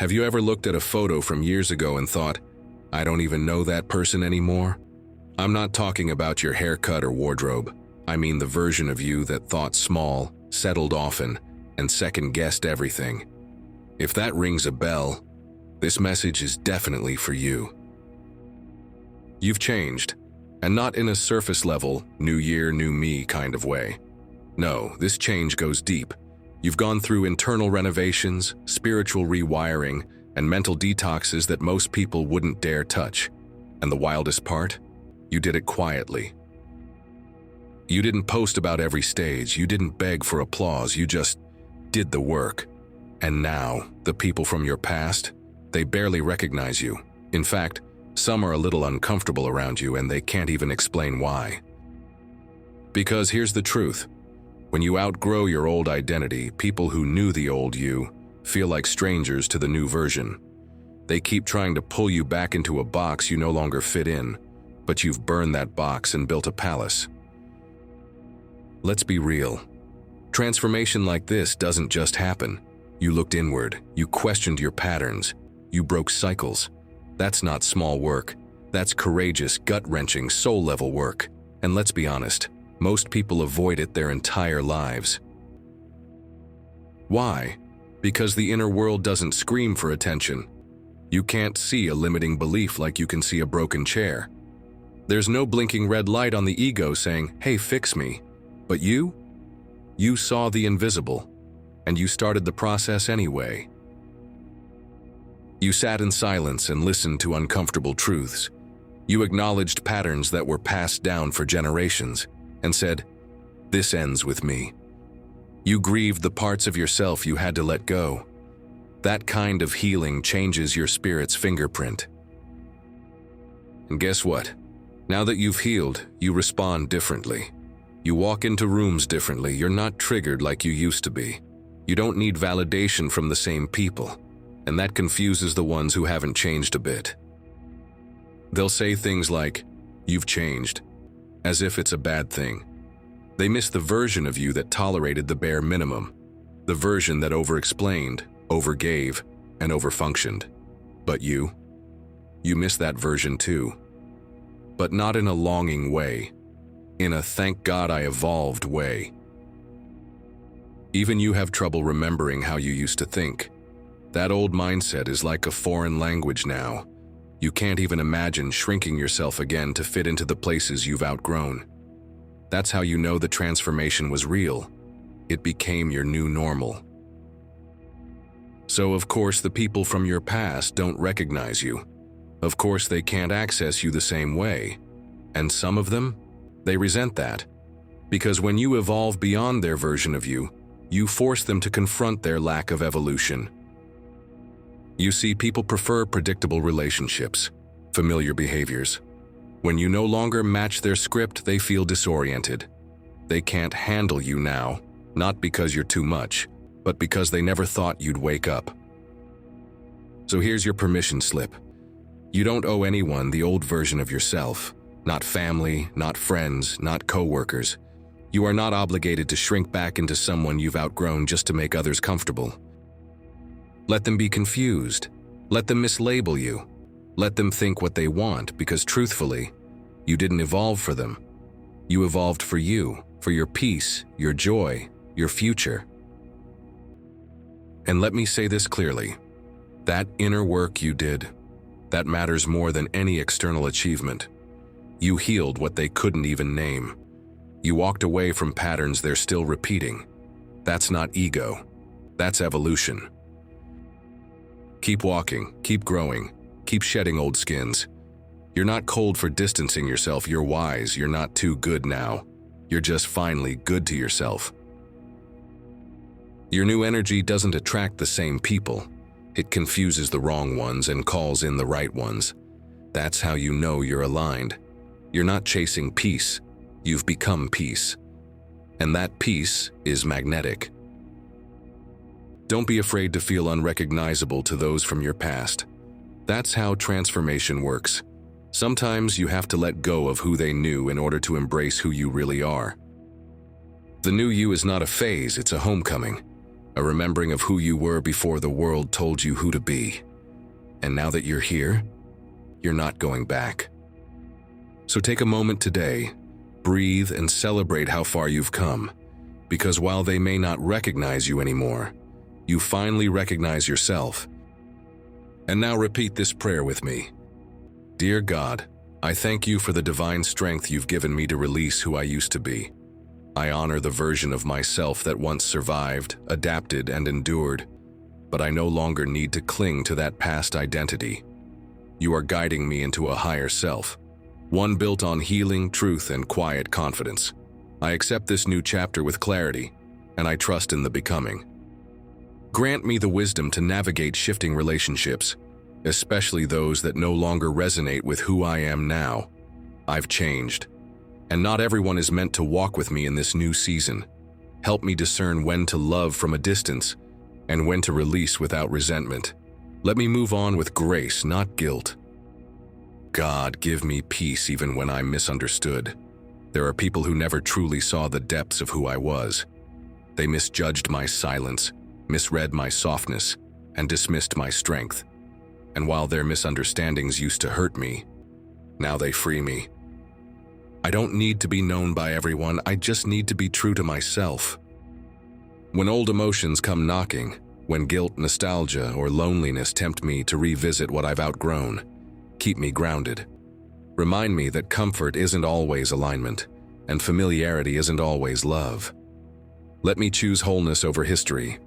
Have you ever looked at a photo from years ago and thought, I don't even know that person anymore? I'm not talking about your haircut or wardrobe. I mean the version of you that thought small, settled often, and second-guessed everything. If that rings a bell, this message is definitely for you. You've changed, and not in a surface-level, new year, new me kind of way. No, this change goes deep. You've gone through internal renovations, spiritual rewiring, and mental detoxes that most people wouldn't dare touch. And the wildest part? You did it quietly. You didn't post about every stage, you didn't beg for applause, you just did the work. And now, the people from your past, they barely recognize you. In fact, some are a little uncomfortable around you and they can't even explain why. Because here's the truth. When you outgrow your old identity, people who knew the old you feel like strangers to the new version. They keep trying to pull you back into a box you no longer fit in, but you've burned that box and built a palace. Let's be real. Transformation like this doesn't just happen. You looked inward, you questioned your patterns, you broke cycles. That's not small work. That's courageous, gut-wrenching, soul-level work. And let's be honest, most people avoid it their entire lives. Why? Because the inner world doesn't scream for attention. You can't see a limiting belief like you can see a broken chair. There's no blinking red light on the ego saying, hey, fix me. But you saw the invisible, and you started the process anyway. You sat in silence and listened to uncomfortable truths. You acknowledged patterns that were passed down for generations, and said, this ends with me. You grieved the parts of yourself you had to let go. That kind of healing changes your spirit's fingerprint. And guess what? Now that you've healed, you respond differently. You walk into rooms differently. You're not triggered like you used to be. You don't need validation from the same people, and that confuses the ones who haven't changed a bit. They'll say things like, you've changed, as if it's a bad thing. They miss the version of you that tolerated the bare minimum, the version that over-explained, overgave, and overfunctioned. But you miss that version too. But not in a longing way, in a thank God I evolved way. Even you have trouble remembering how you used to think. That old mindset is like a foreign language now. You can't even imagine shrinking yourself again to fit into the places you've outgrown. That's how you know the transformation was real. It became your new normal. So of course the people from your past don't recognize you. Of course they can't access you the same way. And some of them, they resent that. Because when you evolve beyond their version of you, you force them to confront their lack of evolution. You see, people prefer predictable relationships, familiar behaviors. When you no longer match their script, they feel disoriented. They can't handle you now, not because you're too much, but because they never thought you'd wake up. So here's your permission slip. You don't owe anyone the old version of yourself, not family, not friends, not co-workers. You are not obligated to shrink back into someone you've outgrown just to make others comfortable. Let them be confused. Let them mislabel you. Let them think what they want, because truthfully, you didn't evolve for them. You evolved for you, for your peace, your joy, your future. And let me say this clearly. That inner work you did, that matters more than any external achievement. You healed what they couldn't even name. You walked away from patterns they're still repeating. That's not ego. That's evolution. Keep walking, keep growing, keep shedding old skins. You're not cold for distancing yourself, you're wise, you're not too good now. You're just finally good to yourself. Your new energy doesn't attract the same people. It confuses the wrong ones and calls in the right ones. That's how you know you're aligned. You're not chasing peace, you've become peace. And that peace is magnetic. Don't be afraid to feel unrecognizable to those from your past. That's how transformation works. Sometimes you have to let go of who they knew in order to embrace who you really are. The new you is not a phase, it's a homecoming. a remembering of who you were before the world told you who to be. And now that you're here, you're not going back. So take a moment today, breathe and celebrate how far you've come, because while they may not recognize you anymore, you finally recognize yourself. And now repeat this prayer with me. Dear God, I thank you for the divine strength you've given me to release who I used to be. I honor the version of myself that once survived, adapted, and endured, but I no longer need to cling to that past identity. You are guiding me into a higher self, one built on healing, truth, and quiet confidence. I accept this new chapter with clarity, and I trust in the becoming. Grant me the wisdom to navigate shifting relationships, especially those that no longer resonate with who I am now. I've changed, and not everyone is meant to walk with me in this new season. Help me discern when to love from a distance and when to release without resentment. Let me move on with grace, not guilt. God, give me peace even when I'm misunderstood. There are people who never truly saw the depths of who I was. They misjudged my silence, misread my softness, and dismissed my strength. And while their misunderstandings used to hurt me, now they free me. I don't need to be known by everyone, I just need to be true to myself. When old emotions come knocking, when guilt, nostalgia, or loneliness tempt me to revisit what I've outgrown, keep me grounded. Remind me that comfort isn't always alignment, and familiarity isn't always love. Let me choose wholeness over history.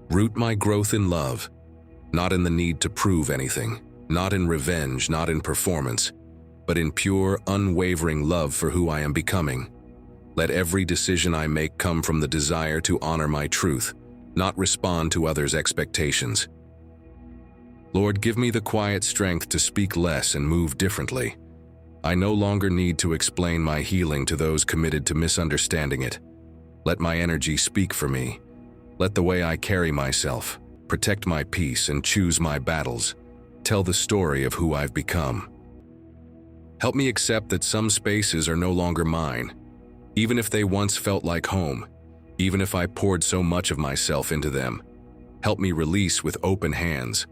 Root my growth in love, not in the need to prove anything, not in revenge, not in performance, but in pure, unwavering love for who I am becoming. Let every decision I make come from the desire to honor my truth, not respond to others' expectations. Lord, give me the quiet strength to speak less and move differently. I no longer need to explain my healing to those committed to misunderstanding it. Let my energy speak for me. Let the way I carry myself, protect my peace, and choose my battles tell the story of who I've become. Help me accept that some spaces are no longer mine, even if they once felt like home, even if I poured so much of myself into them. Help me release with open hands.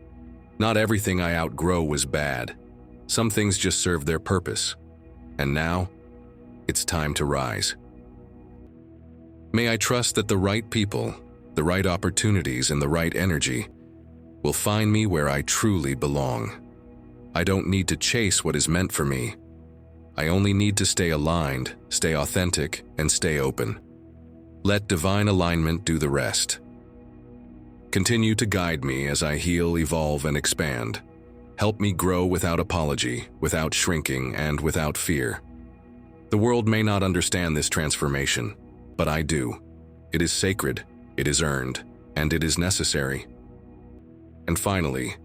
Not everything I outgrow was bad. Some things just served their purpose. And now, it's time to rise. May I trust that the right people, the right opportunities, and the right energy will find me where I truly belong. I don't need to chase what is meant for me. I only need to stay aligned, stay authentic, and stay open. Let divine alignment do the rest. Continue to guide me as I heal, evolve, and expand. Help me grow without apology, without shrinking, and without fear. The world may not understand this transformation, but I do. It is sacred, it is earned, and it is necessary. And finally,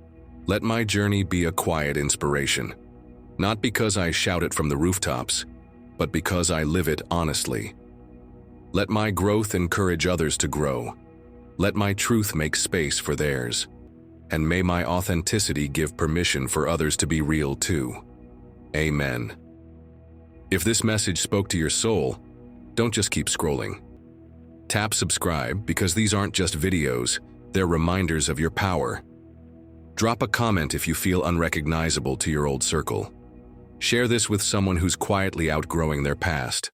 let my journey be a quiet inspiration, not because I shout it from the rooftops, but because I live it honestly. Let my growth encourage others to grow. Let my truth make space for theirs. And may my authenticity give permission for others to be real too. Amen. If this message spoke to your soul, don't just keep scrolling. Tap subscribe, because these aren't just videos, they're reminders of your power. Drop a comment if you feel unrecognizable to your old circle. Share this with someone who's quietly outgrowing their past.